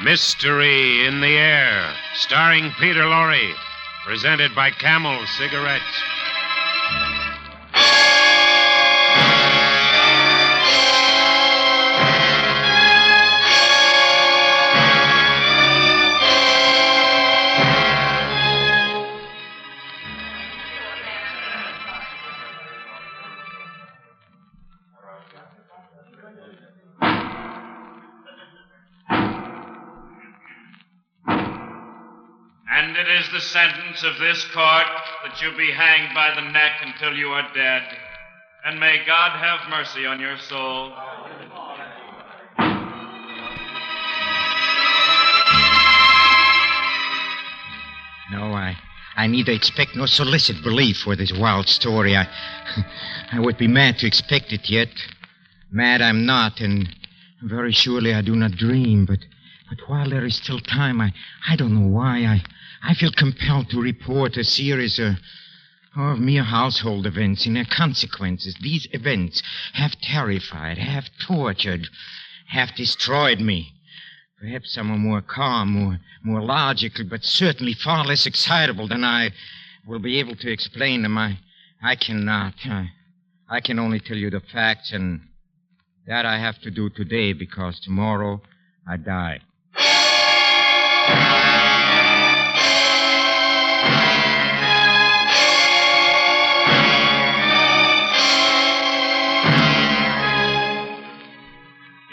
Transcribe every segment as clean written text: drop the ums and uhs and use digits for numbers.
Mystery in the Air, starring Peter Lorre, presented by Camel Cigarettes. And it is the sentence of this court that you be hanged by the neck until you are dead. And may God have mercy on your soul. No, I neither expect nor solicit belief for this wild story. I would be mad to expect it yet. Mad I'm not, and very surely I do not dream, but while there is still time, I don't know why, I feel compelled to report a series of mere household events and their consequences. These events have terrified, have tortured, have destroyed me. Perhaps some are more calm, more logical, but certainly far less excitable than I will be able to explain them. I cannot. I can only tell you the facts, and that I have to do today because tomorrow I die.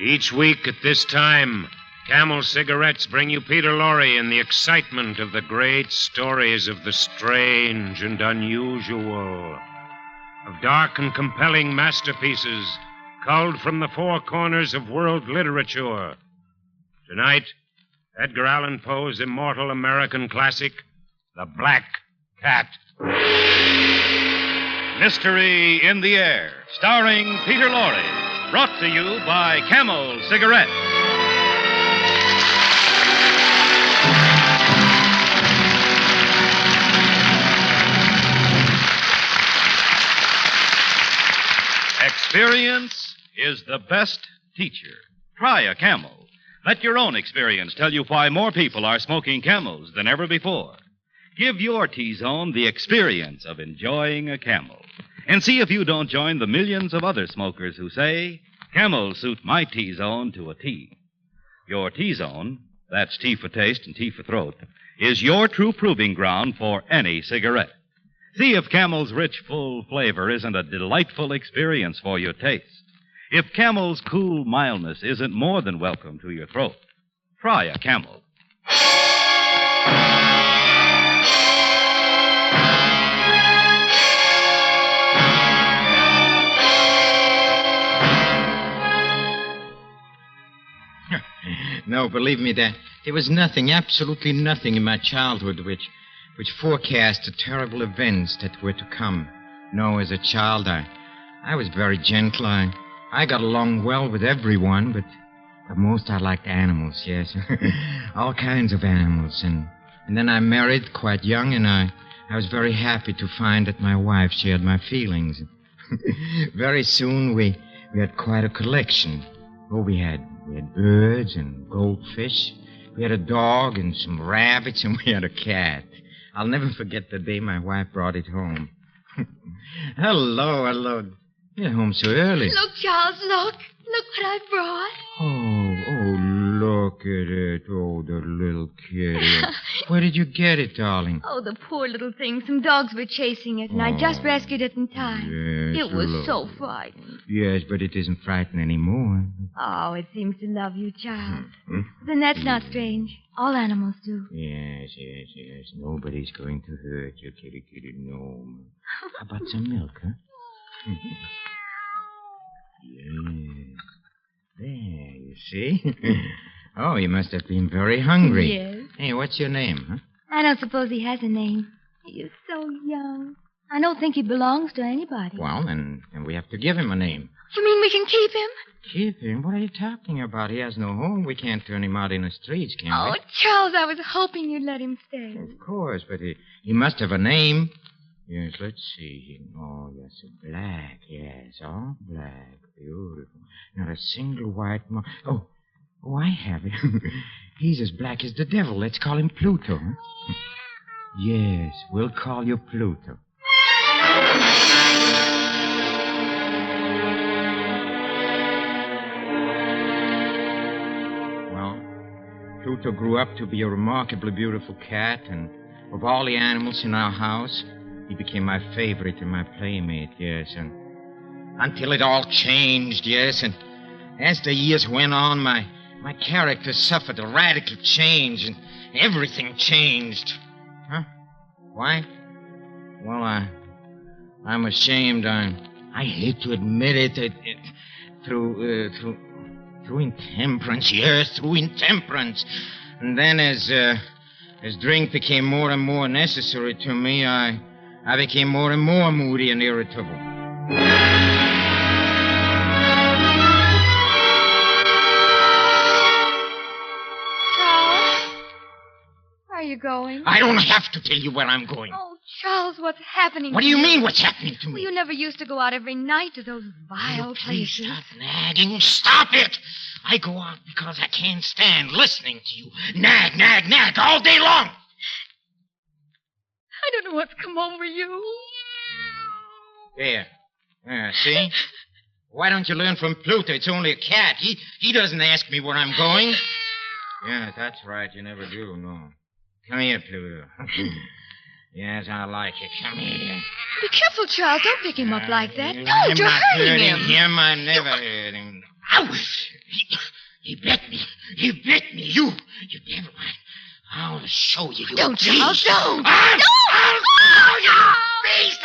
Each week at this time, Camel Cigarettes bring you Peter Lorre in the excitement of the great stories of the strange and unusual, of dark and compelling masterpieces culled from the four corners of world literature. Tonight, Edgar Allan Poe's immortal American classic, The Black Cat. Mystery in the Air, starring Peter Lorre. Brought to you by Camel Cigarettes. Experience is the best teacher. Try a Camel. Let your own experience tell you why more people are smoking Camels than ever before. Give your T-Zone the experience of enjoying a Camel. And see if you don't join the millions of other smokers who say, Camels suit my T-Zone to a T. Your T-Zone, that's T for taste and T for throat, is your true proving ground for any cigarette. See if Camel's rich, full flavor isn't a delightful experience for your taste. If Camel's cool mildness isn't more than welcome to your throat. Try a Camel. No, believe me, there was nothing, absolutely nothing in my childhood which forecast the terrible events that were to come. No, as a child, I was very gentle. I got along well with everyone, but most I liked animals, yes. All kinds of animals. And then I married quite young, and I was very happy to find that my wife shared my feelings. Very soon we had quite a collection. Oh, we had birds and goldfish. We had a dog and some rabbits, and we had a cat. I'll never forget the day my wife brought it home. Hello. You're home so early. Look, Charles, look. Look what I brought. Oh, look at it. Oh, the little kitty. Where did you get it, darling? Oh, the poor little thing. Some dogs were chasing it, and I just rescued it in time. Yes, it was so frightened. Yes, but it isn't frightened anymore. Oh, it seems to love you, Charles. Then that's not strange. All animals do. Yes. Nobody's going to hurt you, kitty, no. How about some milk, huh? Yes. There, you see? Oh, you must have been very hungry. Yes. Hey, what's your name, huh? I don't suppose he has a name. He is so young. I don't think he belongs to anybody. Well, then we have to give him a name. You mean we can keep him? Keep him? What are you talking about? He has no home. We can't turn him out in the streets, can we? Oh, Charles, I was hoping you'd let him stay. Of course, but he must have a name. Yes, let's see. Oh, yes, black. Yes, all black. Beautiful. Not a single white mark. Oh, I have it. He's as black as the devil. Let's call him Pluto. Huh? Yes, we'll call you Pluto. Well, Pluto grew up to be a remarkably beautiful cat, and of all the animals in our house, he became my favorite and my playmate, yes, and until it all changed, yes, and as the years went on, my character suffered a radical change, and everything changed. Huh? Why? Well, I'm ashamed. I hate to admit it. Through intemperance, yes, through intemperance. And then as drink became more and more necessary to me, I became more and more moody and irritable. Where are you going? I don't have to tell you where I'm going. Oh, Charles, what's happening What to do you mean, what's happening to Well, me? you never used to go out every night to those vile Will you please places. stop nagging. Stop it. I go out because I can't stand listening to you. Nag, nag, nag all day long. I don't know what's come over you. There. See? Why don't you learn from Pluto? It's only a cat. He doesn't ask me where I'm going. Yeah, that's right. You never do, no. Come here, Pluto. Yes, I like it. Come here. Be careful, Charles. Don't pick him up like that. I'm Don't, you're not hurting hurting him. I never hurt him. Ouch! He bit me. He bit me. You never mind. I'll show you. Don't, Charles, don't. I'll show you, beast!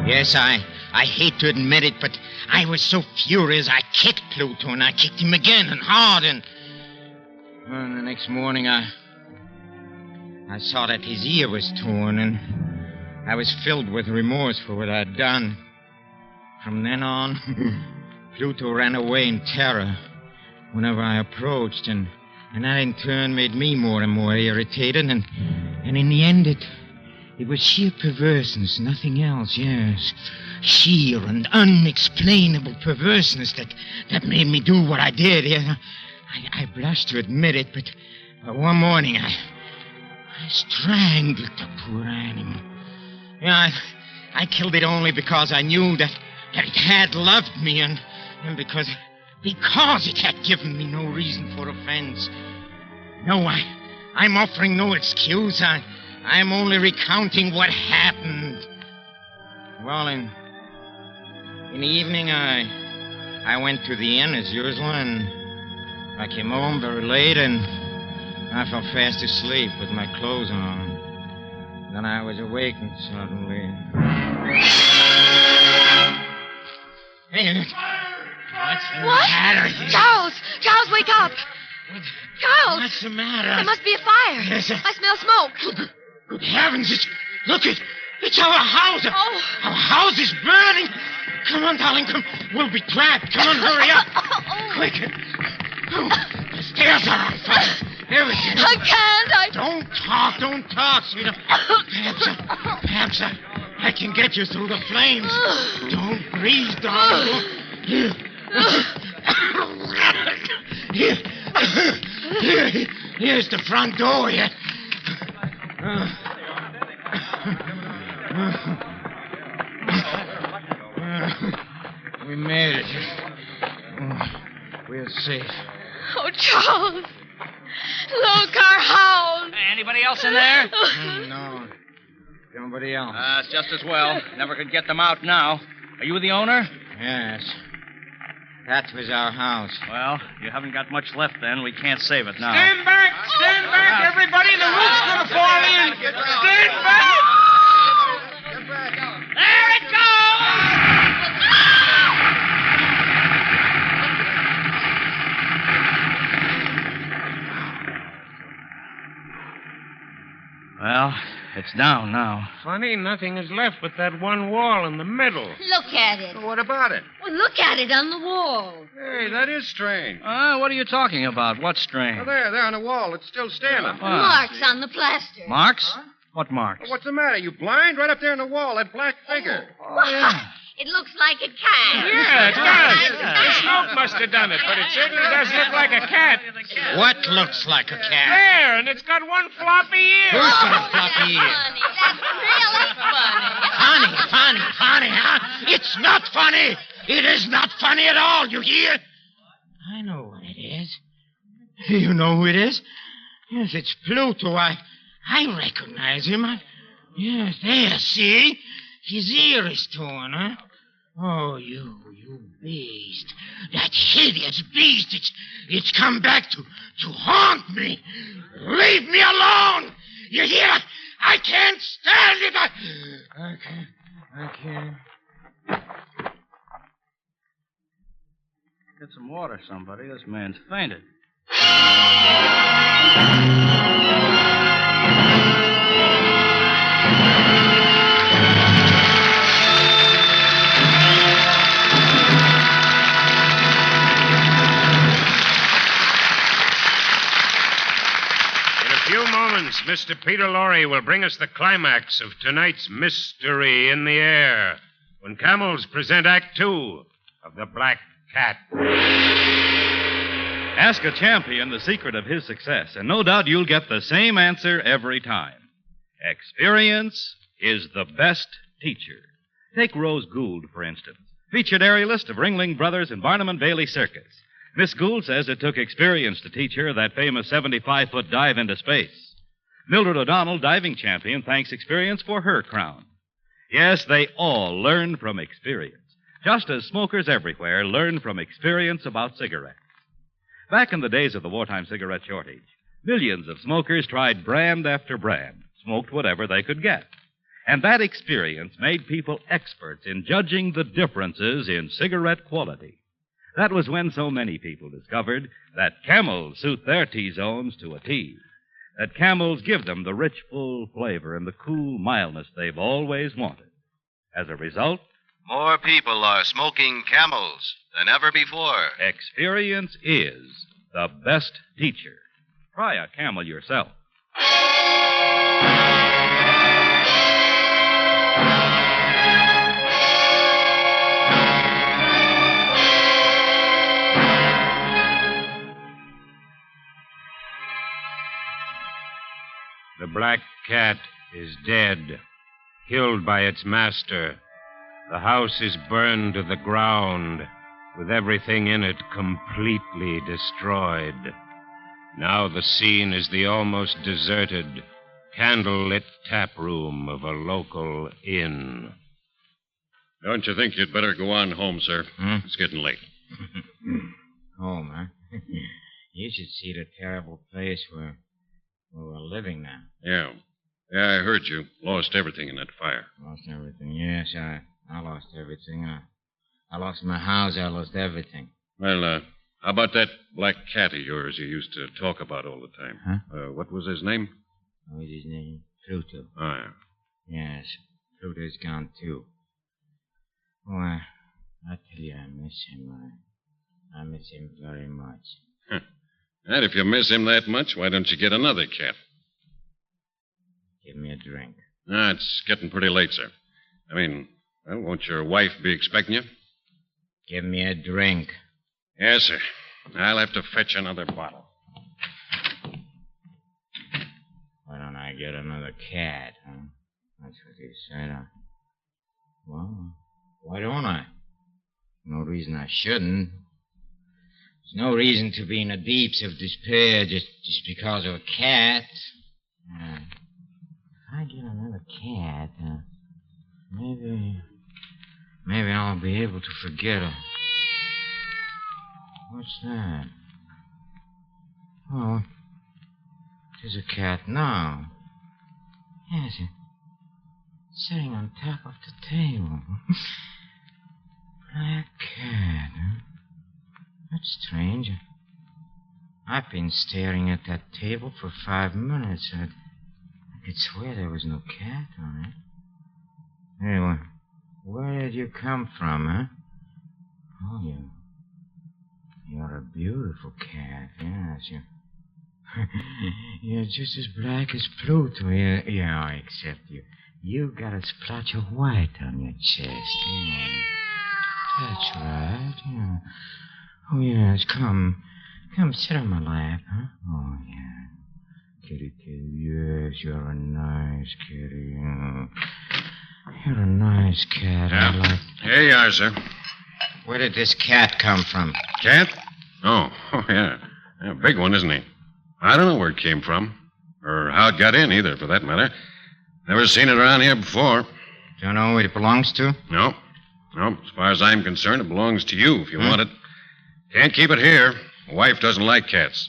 Yes, I hate to admit it, but I was so furious I kicked Pluto, and I kicked him again and hard, and... Well, the next morning I saw that his ear was torn, and I was filled with remorse for what I'd done. From then on, Pluto ran away in terror whenever I approached, and that in turn made me more and more irritated, and in the end it was sheer perverseness, nothing else, yes. Sheer and unexplainable perverseness that made me do what I did. Yeah. I blush to admit it, but one morning I strangled the poor animal. Yeah, I killed it only because I knew that it had loved me and because it had given me no reason for offense. No, I'm offering no excuse. I'm only recounting what happened. Well, in the evening, I went to the inn as usual, and I came home very late, and I fell fast asleep with my clothes on. Then I was awakened suddenly. Hey, what's the matter here? Charles, wake up! Charles! What's the matter? There must be a fire. Yes, I smell smoke. Good heavens, it's our house. Oh. Our house is burning. Come on, darling, come. We'll be trapped. Come on, hurry up. Quick. Oh, the stairs are on fire. Everything. I can't. Don't talk, sweetheart. Perhaps I can get you through the flames. Don't breathe, darling. Here's the front door here. We made it. We're safe. Oh, Charles. Look, our house. Hey, anybody else in there? No. Nobody else. It's just as well. Never could get them out now. Are you the owner? Yes. That was our house. Well, you haven't got much left then. We can't save it now. Stand back, everybody. The roof's going to fall in. Stand back. There it goes! Well, it's down now. Funny, nothing is left but that one wall in the middle. Look at it. What about it? Well, look at it on the wall. Hey, that is strange. What are you talking about? What's strange? Oh, there on the wall. It's still standing. What? Marks on the plaster. Marks? What marks? What's the matter? You blind? Right up there on the wall, that black figure. It looks like a cat. Yeah, it does. The smoke must have done it, but it certainly does look like a cat. What looks like a cat? There, and it's got one floppy ear. Who's got a floppy ear? Funny. That's really funny. Funny, huh? It's not funny. It is not funny at all, you hear? I know what it is. You know who it is? Yes, it's Pluto. I recognize him. Yes, there, see? His ear is torn, huh? Oh, you beast. That hideous beast. It's come back to haunt me. Leave me alone. You hear? I can't stand it. I can't. Get some water, somebody. This man's fainted. In a few moments, Mr. Peter Lorre will bring us the climax of tonight's Mystery in the Air when Camels present Act Two of The Black Cat. Ask a champion the secret of his success, and no doubt you'll get the same answer every time. Experience is the best teacher. Take Rose Gould, for instance, featured aerialist of Ringling Brothers and Barnum and Bailey Circus. Miss Gould says it took experience to teach her that famous 75-foot dive into space. Mildred O'Donnell, diving champion, thanks experience for her crown. Yes, they all learn from experience, just as smokers everywhere learn from experience about cigarettes. Back in the days of the wartime cigarette shortage, millions of smokers tried brand after brand, smoked whatever they could get. And that experience made people experts in judging the differences in cigarette quality. That was when so many people discovered that Camels suit their T-zones to a T. That Camels give them the rich, full flavor and the cool mildness they've always wanted. As a result, more people are smoking Camels than ever before. experience is the best teacher. Try a Camel yourself. The black cat is dead, killed by its master. The house is burned to the ground, with everything in it completely destroyed. Now the scene is the almost deserted, candle-lit tap room of a local inn. Don't you think you'd better go on home, sir? It's getting late. Home, huh? You should see the terrible place where we're living now. Yeah, I heard you lost everything in that fire. Lost everything. Yes, I lost everything. I lost my house. I lost everything. Well, how about that black cat of yours you used to talk about all the time? Huh? What was his name? What was his name? Pluto. Oh, yeah. Yes, Pluto's gone, too. Oh, I tell you, I miss him. I miss him very much. And if you miss him that much, why don't you get another cat? Give me a drink. It's getting pretty late, sir. I mean, well, won't your wife be expecting you? Give me a drink. Yes, sir. I'll have to fetch another bottle. Why don't I get another cat, huh? That's what you said. Well, why don't I? No reason I shouldn't. There's no reason to be in the deeps of despair just because of a cat. If I get another cat, maybe I'll be able to forget her. What's that? Oh, there's a cat now. Yes, it's sitting on top of the table. Black cat, huh? That's strange. I've been staring at that table for 5 minutes. I could swear there was no cat on it. Anyway, where did you come from, huh? Oh, you're a beautiful cat, yes. You're just as black as Pluto. Yeah, except you got a splotch of white on your chest. Yeah. That's right. Yeah. Oh, yes, come. Come, sit on my lap, huh? Oh, yeah. Kitty, yes, you're a nice kitty. You're a nice cat. Yeah. I like... Here you are, sir. Where did this cat come from? Cat? Oh, yeah. A big one, isn't he? I don't know where it came from. Or how it got in, either, for that matter. Never seen it around here before. Don't know who it belongs to? No. No, as far as I'm concerned, it belongs to you if you want it. Can't keep it here. My wife doesn't like cats.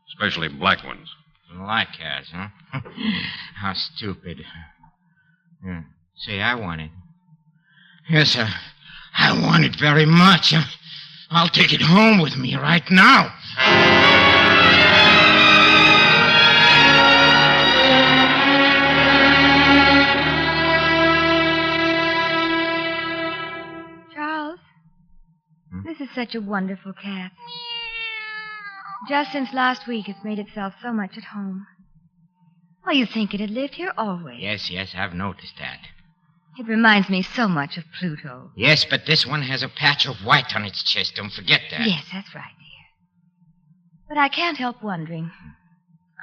Especially black ones. Like cats, huh? How stupid. Yeah. Say, I want it. Yes, sir. I want it very much. I'll take it home with me right now. Charles, this is such a wonderful cat. Just since last week, it's made itself so much at home. Well, you'd think it had lived here always. Yes, I've noticed that. It reminds me so much of Pluto. Yes, but this one has a patch of white on its chest. Don't forget that. Yes, that's right, dear. But I can't help wondering.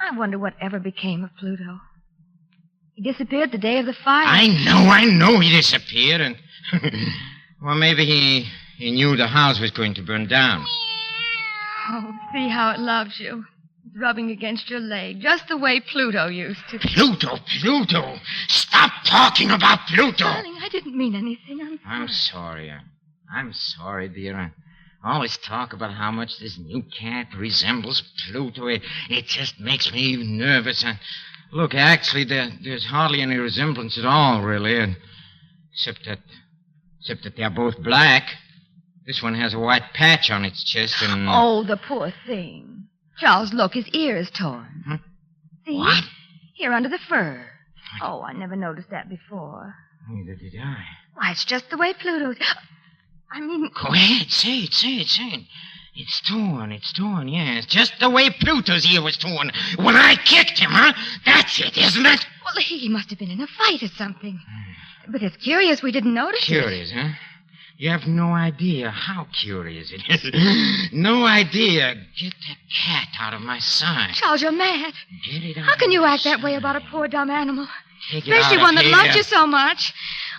I wonder what ever became of Pluto. He disappeared the day of the fire. I know he disappeared, and... well, maybe he knew the house was going to burn down. Oh, see how it loves you. It's rubbing against your leg, just the way Pluto used to. Pluto! Stop talking about Pluto! Darling, I didn't mean anything. I'm sorry. I'm sorry, dear. I always talk about how much this new cat resembles Pluto. It just makes me nervous. Look, actually, there's hardly any resemblance at all, really. Except that they're both black. This one has a white patch on its chest and... Oh, the poor thing. Charles, look, his ear is torn. Huh? See? What? Here under the fur. Oh, I never noticed that before. Neither did I. Why, it's just the way Pluto's... I mean... Go ahead, say it. It's torn, yes. Just the way Pluto's ear was torn when I kicked him, huh? That's it, isn't it? Well, he must have been in a fight or something. But it's curious we didn't notice it. Curious, huh? You have no idea how curious it is. No idea. Get that cat out of my sight. Charles, you're mad. Get it out. How can you of act that sight. way about a poor dumb animal? Take it Especially out one of that here. loved you so much.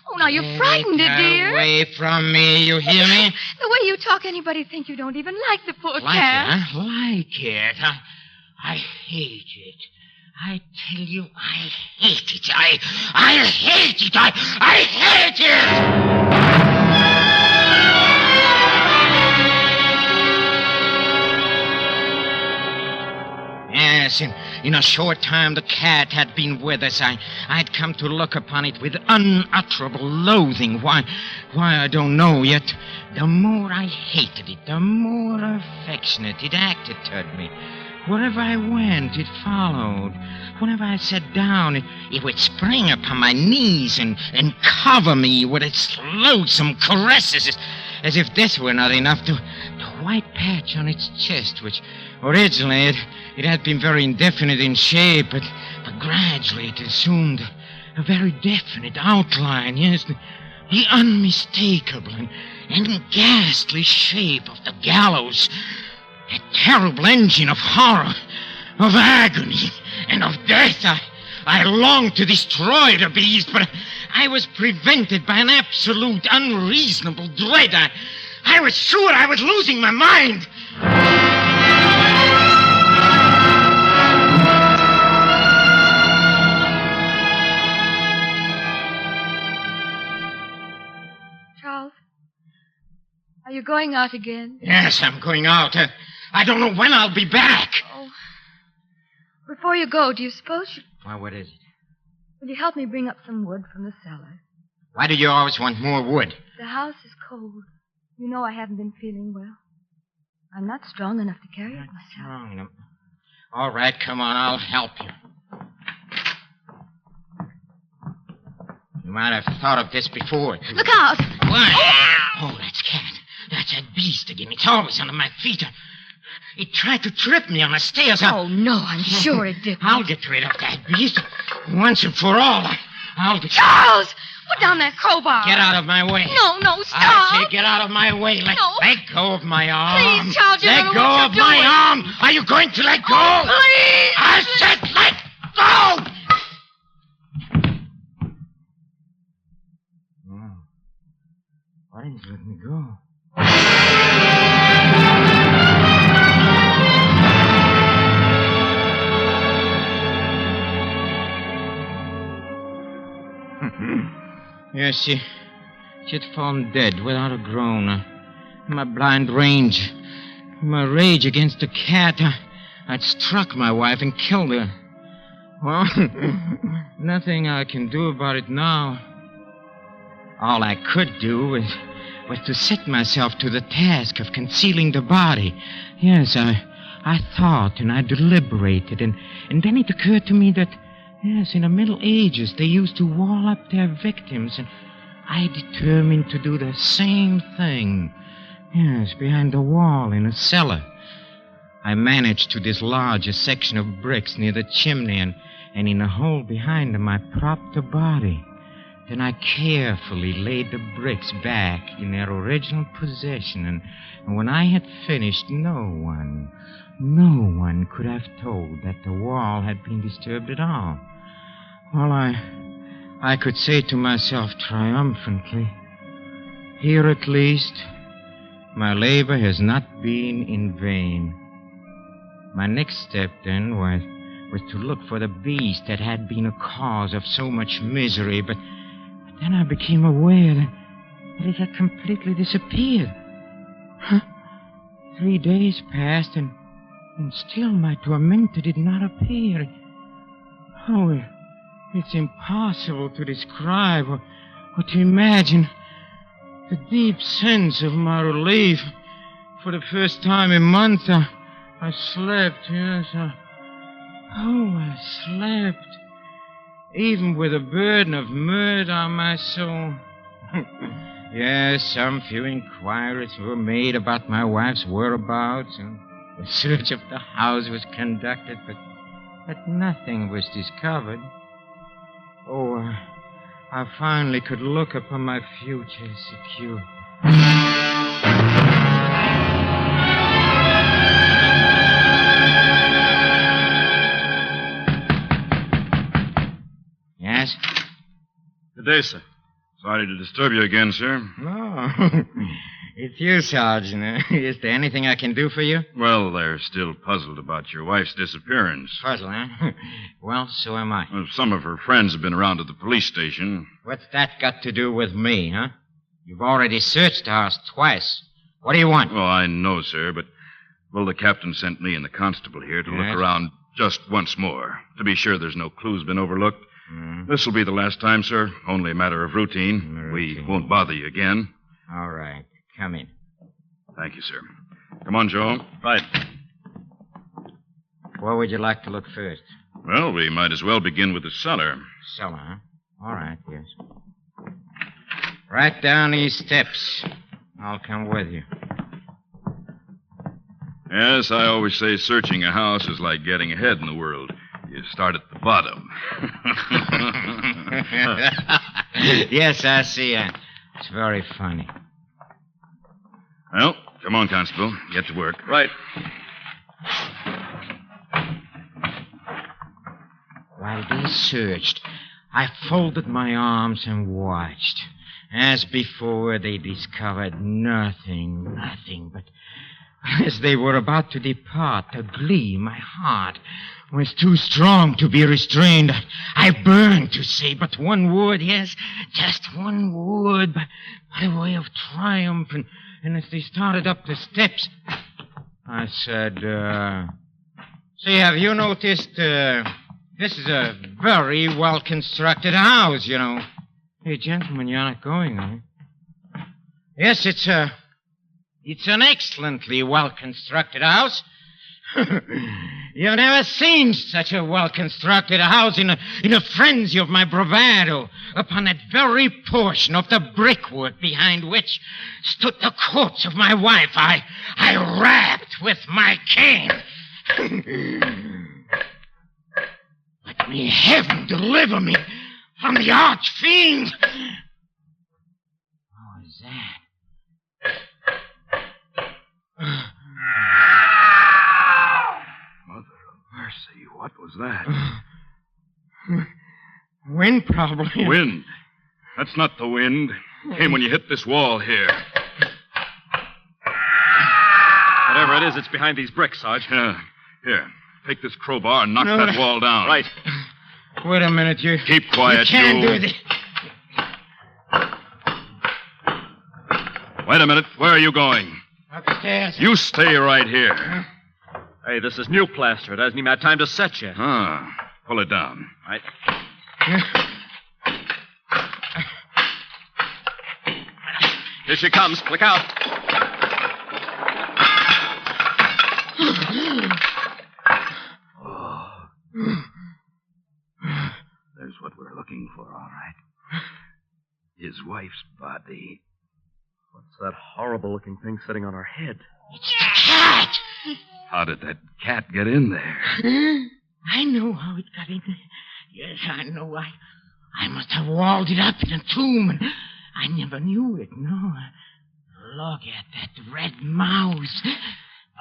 Oh, now you frightened it, Take dear. away from me, you hear me? The way you talk, anybody'd think you don't even like the poor Like cat. it, huh? Like it. I hate it. I tell you, I hate it. I hate it. I hate it. Yes, in a short time the cat had been with us. I'd come to look upon it with unutterable loathing. Why, I don't know yet. The more I hated it, the more affectionate it acted toward me. Wherever I went, it followed. Whenever I sat down, it would spring upon my knees and cover me with its loathsome caresses, as if this were not enough. The white patch on its chest, which originally it had been very indefinite in shape, but gradually it assumed a very definite outline, yes, the unmistakable and ghastly shape of the gallows. A terrible engine of horror, of agony, and of death. I longed to destroy the beast, but I was prevented by an absolute unreasonable dread. I was sure I was losing my mind. Charles, are you going out again? Yes, I'm going out. I don't know when I'll be back. Oh. Before you go, do you suppose you... Why, what is it? Will you help me bring up some wood from the cellar? Why do you always want more wood? The house is cold. You know I haven't been feeling well. I'm not strong enough to carry it myself. Strong enough. All right, come on, I'll help you. You might have thought of this before. Look out! What? Oh, that's Cat. That's that beast again. It's always under my feet. It tried to trip me on the stairs. Oh, no, I'm sure it didn't. I'll get rid of that beast once and for all. I'll get... Charles! Put down that crowbar. Get out of my way. No, stop. I say get out of my way. Let go of my arm. Please, Charles, you let don't go know what of you're my doing. arm. Are you going to let go? Oh, please. I said let go. Oh. Why didn't you let me go? Yes, she had fallen dead without a groan. In my blind rage, my rage against the cat, I'd struck my wife and killed her. Well, nothing I can do about it now. All I could do was to set myself to the task of concealing the body. Yes, I thought and I deliberated, and then it occurred to me that, yes, in the Middle Ages, they used to wall up their victims, and I determined to do the same thing. Yes, behind the wall in a cellar. I managed to dislodge a section of bricks near the chimney, and in a hole behind them, I propped the body. Then I carefully laid the bricks back in their original position, and when I had finished, no one could have told that the wall had been disturbed at all. Well, I could say to myself triumphantly, here at least, my labor has not been in vain. My next step, then, was to look for the beast that had been a cause of so much misery, but then I became aware that it had completely disappeared. 3 days passed, and still my tormentor did not appear. Oh, it's impossible to describe or to imagine the deep sense of my relief. For the first time in months, I slept, yes. I slept. Even with a burden of murder on my soul. Yes, some few inquiries were made about my wife's whereabouts, and a search of the house was conducted, but nothing was discovered. Oh, I finally could look upon my future secure. Yes? Good day, sir. Sorry to disturb you again, sir. No. It's you, Sergeant. Is there anything I can do for you? Well, they're still puzzled about your wife's disappearance. Puzzled, huh? Well, so am I. Well, some of her friends have been around to the police station. What's that got to do with me, huh? You've already searched the house twice. What do you want? Oh, I know, sir, but, well, the captain sent me and the constable here to look around just once more, to be sure there's no clues been overlooked. This will be the last time, sir. Only a matter of routine. We won't bother you again. All right. Come in. Thank you, sir. Come on, Joe. Right. Where would you like to look first? Well, we might as well begin with the cellar. Cellar, huh? All right, yes. Right down these steps. I'll come with you. Yes, I always say searching a house is like getting ahead in the world. You start at the bottom. Yes, I see. It's very funny. Well, come on, Constable. Get to work. Right. While they searched, I folded my arms and watched. As before, they discovered nothing, but as they were about to depart, the glee in my heart was too strong to be restrained. I burned to say but one word, yes, just one word, by a way of triumph. And as they started up the steps, I said, say, have you noticed, this is a very well-constructed house, you know. Hey, gentlemen, you're not going, huh? Yes, it's an excellently well-constructed house. You've never seen such a well-constructed house in a frenzy of my bravado upon that very portion of the brickwork behind which stood the corpse of my wife. I rapped with my cane. But may heaven deliver me from the arch-fiend. What was that? Mother of mercy, what was that? Wind, probably. Wind. That's not the wind. It came when you hit this wall here. Whatever it is, it's behind these bricks, Sarge. Yeah. Here, take this crowbar and knock that wall down. Right. Wait a minute, you. Keep quiet, You can't do this. Wait a minute. Where are you going? Upstairs. You stay right here. Hey, this is new plaster. It hasn't even had time to set yet. Pull it down. Right. Here she comes. Look out. There's what we're looking for, all right. His wife's body. What's that horrible-looking thing sitting on her head? It's the cat. How did that cat get in there? I know how it got in there. Yes, I know. I must have walled it up in a tomb, and I never knew it, no. Look at that red mouth.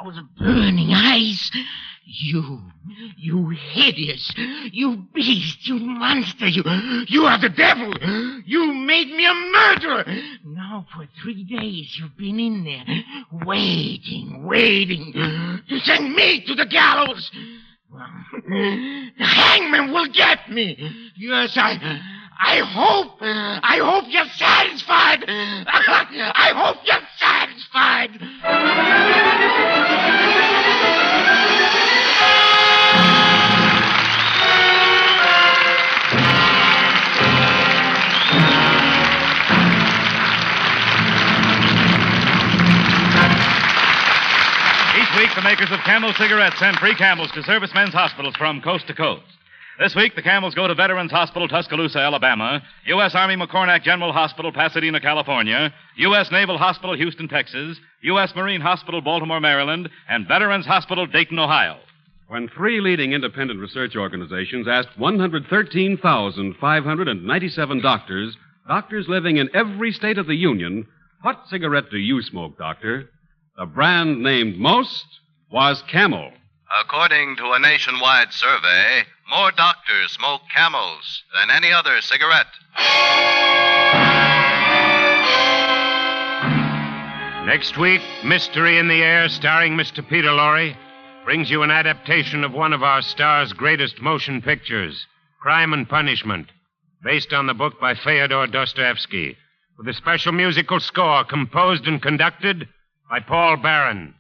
Those burning eyes. You hideous, you beast, you monster, you are the devil. You made me a murderer. Now for 3 days you've been in there, waiting to send me to the gallows. Well, the hangman will get me. Yes, I hope you're satisfied. I hope you're satisfied. Each week, the makers of Camel cigarettes send free Camels to servicemen's hospitals from coast to coast. This week, the Camels go to Veterans Hospital, Tuscaloosa, Alabama, U.S. Army McCornack General Hospital, Pasadena, California, U.S. Naval Hospital, Houston, Texas, U.S. Marine Hospital, Baltimore, Maryland, and Veterans Hospital, Dayton, Ohio. When 3 leading independent research organizations asked 113,597 doctors living in every state of the Union, what cigarette do you smoke, doctor? The brand named most was Camel. According to a nationwide survey, more doctors smoke Camels than any other cigarette. Next week, Mystery in the Air, starring Mr. Peter Lorre, brings you an adaptation of one of our star's greatest motion pictures, Crime and Punishment, based on the book by Fyodor Dostoevsky, with a special musical score composed and conducted by Paul Barron.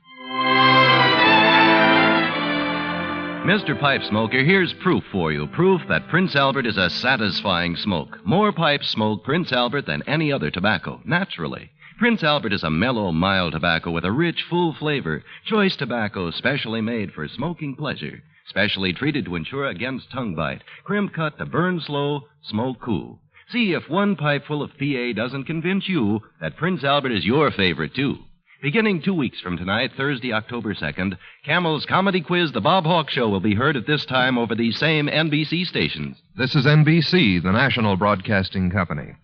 Mr. Pipe Smoker, here's proof for you. Proof that Prince Albert is a satisfying smoke. More pipes smoke Prince Albert than any other tobacco, naturally. Prince Albert is a mellow, mild tobacco with a rich, full flavor. Choice tobacco specially made for smoking pleasure. Specially treated to ensure against tongue bite. Crimp cut to burn slow, smoke cool. See if one pipe full of PA doesn't convince you that Prince Albert is your favorite, too. Beginning 2 weeks from tonight, Thursday, October 2nd, Camel's comedy quiz, The Bob Hawke Show, will be heard at this time over these same NBC stations. This is NBC, the national broadcasting company.